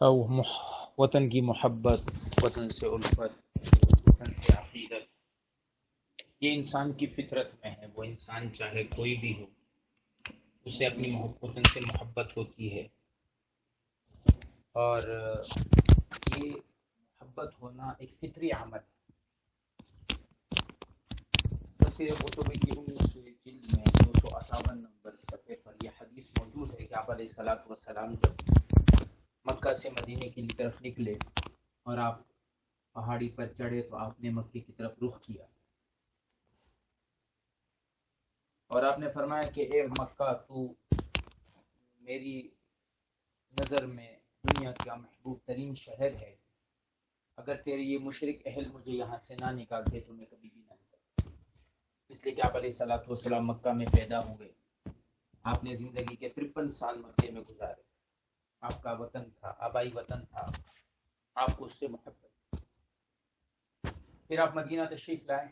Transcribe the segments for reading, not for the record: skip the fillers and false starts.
وطن کی محبت، وطن سے الفت، وطن سے عقیدت، یہ انسان کی فطرت میں ہے۔ وہ انسان چاہے کوئی بھی ہو، اسے اپنی وطن سے محبت ہوتی ہے، اور یہ محبت ہونا ایک فطری عمل ہے۔ تفسیر قرطبی کی 19 جلد میں 258 نمبر صفحے پر یہ حدیث موجود ہے کہ آپ علیہ الصلوۃ والسلام جب مکہ سے مدینے کی طرف نکلے اور آپ پہاڑی پر چڑھے تو آپ نے مکے کی طرف رخ کیا اور آپ نے فرمایا کہ اے مکہ، تو میری نظر میں دنیا کا محبوب ترین شہر ہے، اگر تیرے یہ مشرک اہل مجھے یہاں سے نہ نکالتے تو میں کبھی بھی نہ نکلتا۔ اس لیے کہ آپ علیہ الصلوۃ والسلام مکہ میں پیدا ہوئے، آپ نے زندگی کے 53 سال مکے میں گزارے، آپ کا وطن تھا، آبائی وطن تھا، آپ کو اس سے محبت۔ پھر آپ مدینہ تشریف لائے،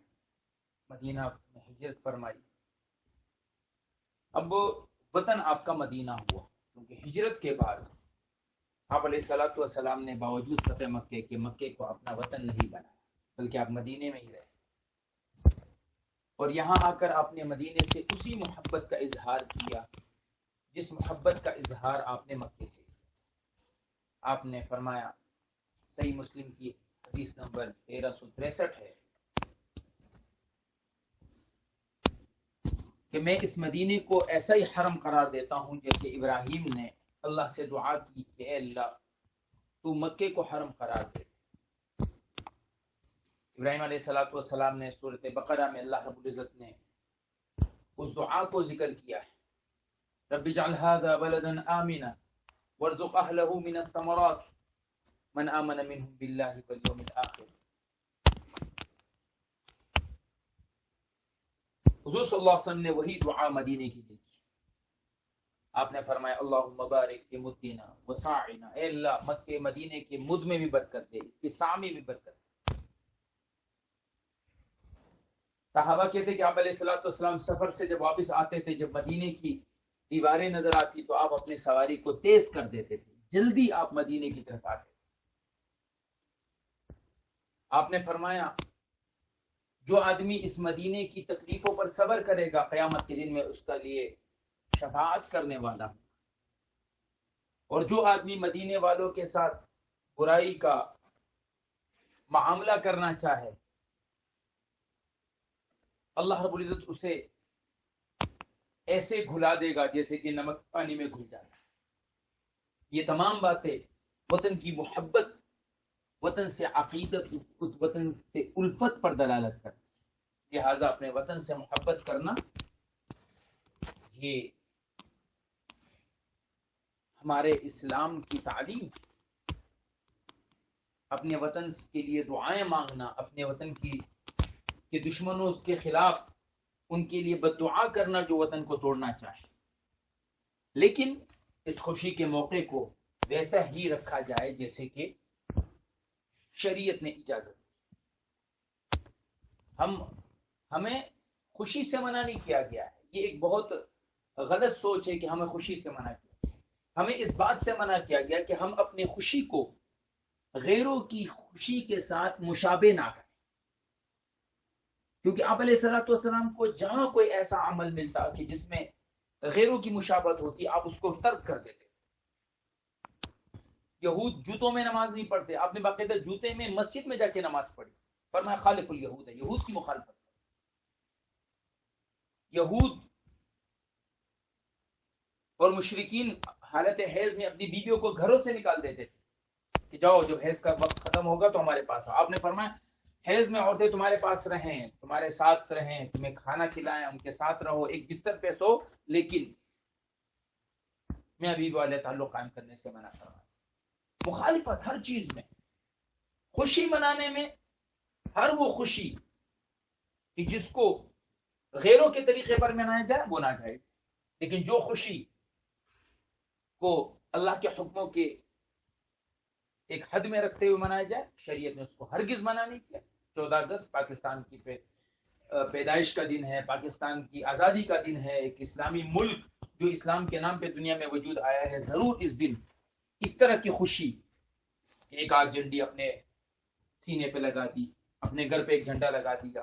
مدینہ میں ہجرت فرمائی۔ اب وطن آپ کا مدینہ ہوا، کیونکہ ہجرت کے بعد آپ علیہ الصلوۃ والسلام نے باوجود فتح مکے کے مکے کو اپنا وطن نہیں بنایا، بلکہ آپ مدینے میں ہی رہے، اور یہاں آ کر آپ نے مدینے سے اسی محبت کا اظہار کیا جس محبت کا اظہار آپ نے مکے سے کیا۔ آپ نے فرمایا، صحیح مسلم کی حدیث نمبر 1363 ہے کہ میں اس مدینے کو ایسا ہی حرم قرار دیتا ہوں جیسے ابراہیم نے اللہ سے دعا کی کہ اے اللہ تو مکے کو حرم قرار دے۔ ابراہیم علیہ السلام نے سورۃ بقرہ میں اللہ رب العزت نے اس دعا کو ذکر کیا ہے، رب اجعل هذا بلدا آمنا وارزق اهله من الثمرات من آمن منهم بالله واليوم الآخر۔ حضور صلی اللہ علیہ وسلم نے وہی دعا مدینے کی دی۔ آپ نے فرمایا اللہم بارک فی مدینہ وساعنا، اے اللہ مکے مدینے کے مد میں بھی برکت دے، اس کے سا میں بھی برکت دے۔ صحابہ کہتے کہ آپ علیہ السلام سفر سے جب واپس آتے تھے، جب مدینے کی دیواریں نظر آتی تو آپ اپنی سواری کو تیز کر دیتے تھے، جلدی آپ مدینے کی طرف آتے۔ آپ نے فرمایا جو آدمی اس مدینے کی تکلیفوں پر صبر کرے گا، قیامت کے دن میں اس کا لیے شفاعت کرنے والا ہوں، اور جو آدمی مدینے والوں کے ساتھ برائی کا معاملہ کرنا چاہے، اللہ رب العزت اسے ایسے گھلا دے گا جیسے کہ نمک پانی میں گھل جاتا ہے۔ یہ تمام باتیں وطن کی محبت، وطن سے عقیدت، وطن سے الفت پر دلالت کرتی ہے۔ لہٰذا اپنے وطن سے محبت کرنا یہ ہمارے اسلام کی تعلیم ہے۔ اپنے وطن کے لیے دعائیں مانگنا، اپنے وطن کے دشمنوں کے خلاف ان کے لیے بد دعا کرنا جو وطن کو توڑنا چاہے، لیکن اس خوشی کے موقع کو ویسا ہی رکھا جائے جیسے کہ شریعت نے اجازت دی۔ ہمیں خوشی سے منع نہیں کیا گیا ہے، یہ ایک بہت غلط سوچ ہے کہ ہمیں خوشی سے منع کیا، ہمیں اس بات سے منع کیا گیا کہ ہم اپنی خوشی کو غیروں کی خوشی کے ساتھ مشابہ نہ کریں، کیونکہ آپ علیہ السلام کو جہاں کوئی ایسا عمل ملتا کہ جس میں غیروں کی مشابہت ہوتی، آپ اس کو ترک کر دیتے۔ یہود جوتوں میں نماز نہیں پڑھتے، آپ نے باقاعدہ جوتے میں مسجد میں جا کے نماز پڑھی، فرمایا خالف الیہود ہے، یہود کی مخالفت۔ یہود اور مشرکین حالت حیض میں اپنی بیویوں کو گھروں سے نکال دیتے تھے کہ جاؤ جب حیض کا وقت ختم ہوگا تو ہمارے پاس آؤ۔ آپ نے فرمایا حیض میں عورتیں تمہارے پاس رہیں، تمہارے ساتھ رہیں، تمہیں کھانا کھلائیں، ان کے ساتھ رہو، ایک بستر پہ سو، لیکن میں بیوی والے تعلق قائم کرنے سے منع کر رہا ہوں۔ مخالفت ہر چیز میں، خوشی منانے میں، ہر وہ خوشی کہ جس کو غیروں کے طریقے پر منایا جائے وہ ناجائز، لیکن جو خوشی کو اللہ کے حکموں کے ایک حد میں رکھتے ہوئے منایا جائے، شریعت نے اس کو ہرگز منع نہیں کیا۔ 14 اگست پاکستان کی پیدائش کا دن ہے، پاکستان کی آزادی کا دن ہے، ایک اسلامی ملک جو اسلام کے نام پہ دنیا میں وجود آیا ہے، ضرور اس دن اس طرح کی خوشی ایک آدھ جھنڈی اپنے سینے پہ لگا دی، اپنے گھر پہ ایک جھنڈا لگا دیا،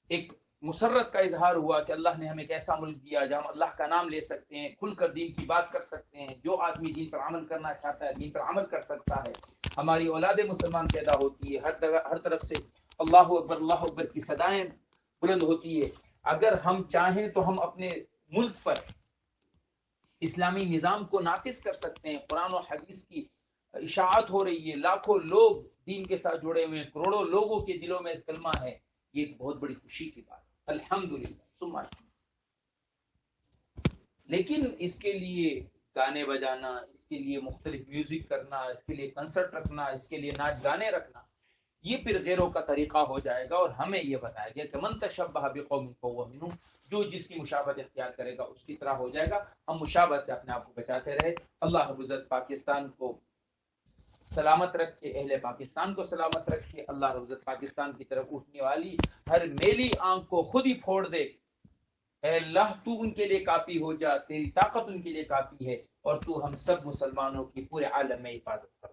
ایک مسرت کا اظہار ہوا کہ اللہ نے ہمیں ایک ایسا ملک دیا جہاں ہم اللہ کا نام لے سکتے ہیں، کھل کر دین کی بات کر سکتے ہیں، جو آدمی دین پر عمل کرنا چاہتا ہے دین پر عمل کر سکتا ہے، ہماری اولاد مسلمان پیدا ہوتی ہے، ہر طرف سے اللہ اکبر کی صدائیں بلند ہوتی ہے۔ اگر ہم چاہیں تو ہم اپنے ملک پر اسلامی نظام کو نافذ کر سکتے ہیں، قرآن و حدیث کی اشاعت ہو رہی ہے، لاکھوں لوگ دین کے ساتھ جڑے ہوئے ہیں، کروڑوں لوگوں کے دلوں میں کلمہ ہے، یہ ایک بہت بڑی خوشی کی بات، الحمدللہ ثم الحمدللہ۔ لیکن اس کے لیے گانے بجانا، اس کے لیے مختلف میوزک کرنا، اس کے لیے کنسرٹ رکھنا، اس کے لیے ناچ گانے رکھنا، یہ پھر غیروں کا طریقہ ہو جائے گا، اور ہمیں یہ بتایا گیا کہ من تشبہ بقوم فہو منہم، جو جس کی مشابہت اختیار کرے گا اس کی طرح ہو جائے گا۔ ہم مشابہت سے اپنے آپ کو بچاتے رہے۔ اللہ رب العزت پاکستان کو سلامت رکھے، اہل پاکستان کو سلامت رکھے۔ اللہ رب العزت پاکستان کی طرف اٹھنے والی ہر میلی آنکھ کو خود ہی پھوڑ دے۔ اے اللہ تو ان کے لیے کافی ہو جا، تیری طاقت ان کے لیے کافی ہے، اور تو ہم سب مسلمانوں کی پورے عالم میں حفاظت کر۔